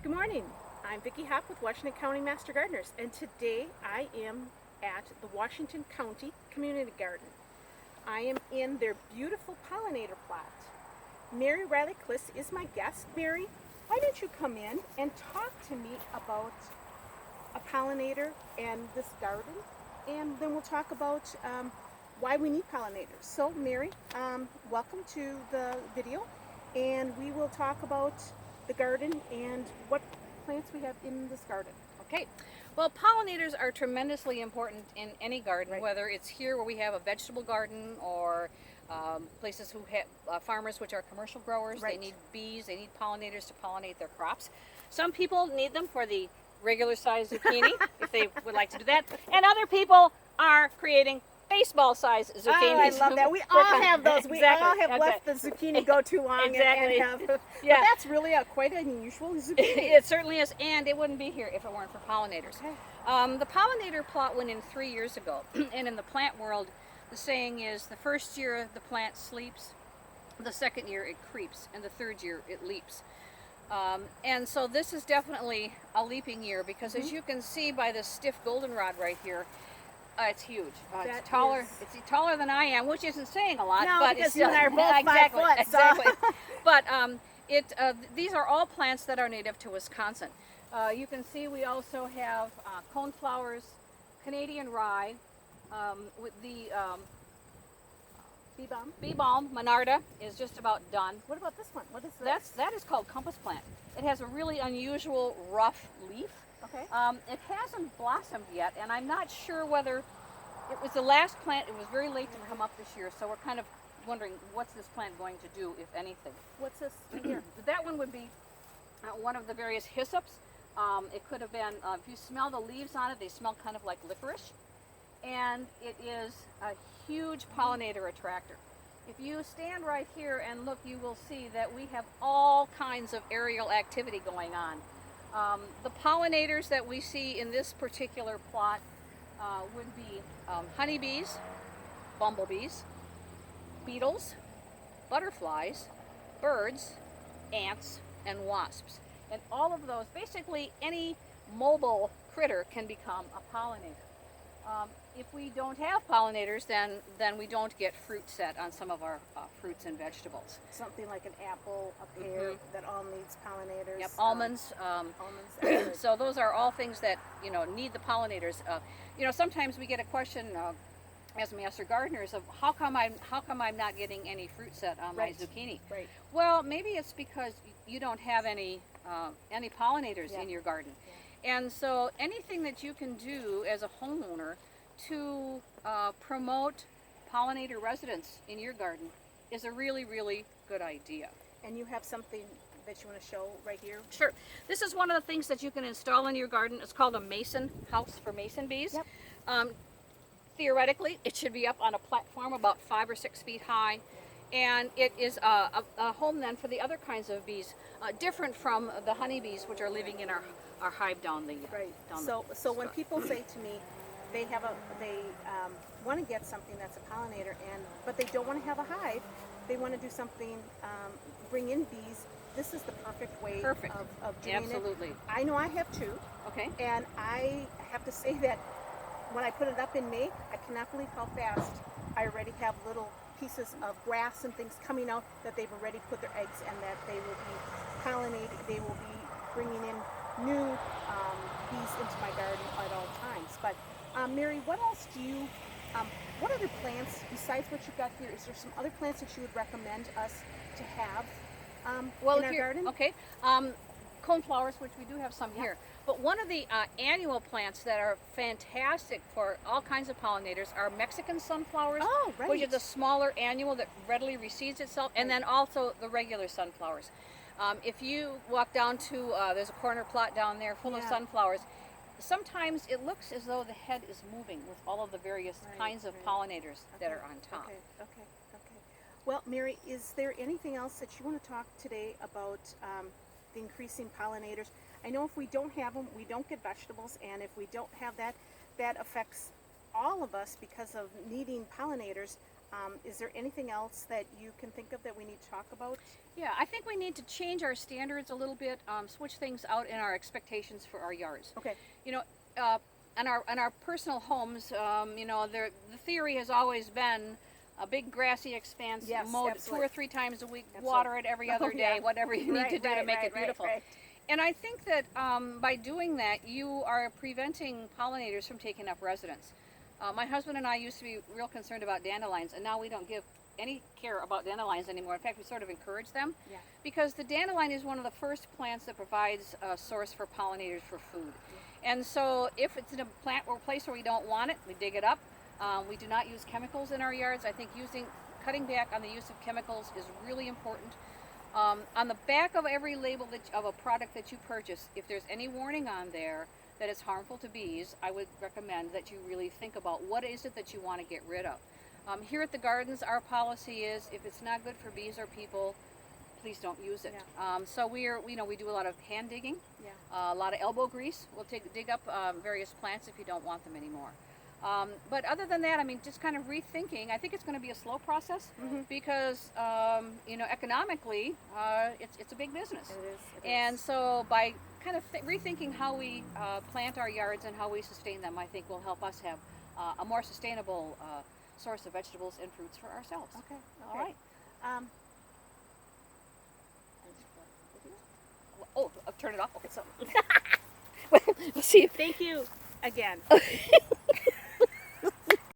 Good morning. I'm Vicki Hopp with Washington County Master Gardeners, and today I am at the Washington County Community Garden. I am in their beautiful pollinator plot. Mary Riley Kliss is my guest. Mary, why don't you come in and talk to me about a pollinator and this garden, and then we'll talk about why we need pollinators. So, Mary, welcome to the video, and we will talk about the garden and what plants we have in this garden. Okay. Well, pollinators are tremendously important in any garden, Right. whether it's here where we have a vegetable garden or places who have farmers which are commercial growers. Right. They need bees, they need pollinators to pollinate their crops. Some people need them for the regular size zucchini if they would like to do that. And other people are creating baseball size zucchinis. Oh, I love that. We all have those. We Exactly. all have let the zucchini go too long Exactly. and have. Yeah. But that's really quite an unusual zucchini. It certainly is, and it wouldn't be here if it weren't for pollinators. Okay. The pollinator plot went in 3 years ago, and in the plant world, the saying is the first year the plant sleeps, the second year it creeps, and the third year it leaps. And so this is definitely a leaping year because, as you can see by this stiff goldenrod right here, it's huge. That It's taller. is- It's taller than I am, which isn't saying a lot. No, but because it's you and I are both 5 exactly, foot, so- exactly. But these are all plants that are native to Wisconsin. You can see we also have coneflowers, Canadian rye, with the Bee balm. bee balm, Monarda, is just about done. What about this one? What is this? That is called compass plant. It has a really unusual rough leaf. Okay. It hasn't blossomed yet, and I'm not sure whether it was the last plant. It was very late to come up this year, so we're kind of wondering what's this plant going to do, if anything. What's this in here? That one would be one of the various hyssops. It could have been, if you smell the leaves on it, they smell kind of like licorice. And it is a huge pollinator attractor. If you stand right here and look, you will see that we have all kinds of aerial activity going on. The pollinators that we see in this particular plot would be honeybees, bumblebees, beetles, butterflies, birds, ants, and wasps. And all of those, basically any mobile critter can become a pollinator. If we don't have pollinators, then we don't get fruit set on some of our fruits and vegetables. Something like an apple, a pear, that all needs pollinators. Yep, almonds. Almonds. So those are all things that need the pollinators. Sometimes we get a question as master gardeners of how come I'm not getting any fruit set on Right. my zucchini. Right. Well, maybe it's because you don't have any pollinators Yeah. in your garden. And so anything that you can do as a homeowner to promote pollinator residence in your garden is a really, really good idea. And you have something that you want to show right here? Sure. This is one of the things that you can install in your garden. It's called a mason house for mason bees. Yep. Theoretically, it should be up on a platform about 5 or 6 feet high. And it is a home then for the other kinds of bees, different from the honeybees which are living in our hive down the Right. down So when people say to me, they want to get something that's a pollinator, but they don't want to have a hive. They want to do something, bring in bees. This is the perfect way Perfect. of doing Absolutely. it. I know I have 2, Okay. and I have to say that when I put it up in May, I cannot believe how fast I already have little pieces of grass and things coming out that they've already put their eggs, and that they will be pollinating. They will be bringing in new bees into my garden at all times. But Mary, what else do you? What other plants besides what you've got here? Is there some other plants that you would recommend us to have in our garden? Okay. Coneflowers, which we do have some here. But one of the annual plants that are fantastic for all kinds of pollinators are Mexican sunflowers, Oh, right. which is a smaller annual that readily reseeds itself, and then also the regular sunflowers. If you walk down to, there's a corner plot down there full of Yeah. sunflowers. Sometimes it looks as though the head is moving with all of the various Right, kinds of right. pollinators that Okay, are on top. Okay. Well, Mary, is there anything else that you want to talk today about the increasing pollinators? I know if we don't have them, we don't get vegetables, and if we don't have that, that affects all of us because of needing pollinators. Is there anything else that you can think of that we need to talk about? Yeah, I think we need to change our standards a little bit, switch things out in our expectations for our yards. Okay. You know, on our personal homes, the theory has always been a big grassy expanse, Yes, mowed absolutely. 2 or 3 times a week, Absolutely. water it every other Oh, day, yeah. whatever you need to do to make it beautiful. Right. And I think that by doing that, you are preventing pollinators from taking up residence. My husband and I used to be real concerned about dandelions, and now we don't give any care about dandelions anymore. In fact, we sort of encourage them, Yeah. because the dandelion is one of the first plants that provides a source for pollinators for food. And so if it's in a plant or place where we don't want it, we dig it up. We do not use chemicals in our yards. I think cutting back on the use of chemicals is really important. On the back of every label of a product that you purchase, if there's any warning on there that it's harmful to bees, I would recommend that you really think about what is it that you want to get rid of. Here at the gardens, our policy is if it's not good for bees or people, please don't use it. Yeah. So we do a lot of hand digging, Yeah. a lot of elbow grease. We'll dig up various plants if you don't want them anymore. But other than that, I mean, just kind of rethinking. I think it's going to be a slow process, because economically, it's a big business. It is. And so by kind of rethinking how we plant our yards and how we sustain them, I think will help us have a more sustainable source of vegetables and fruits for ourselves. Okay. All right. Um, Oh, turn it off. Okay. so We'll see. thank you again.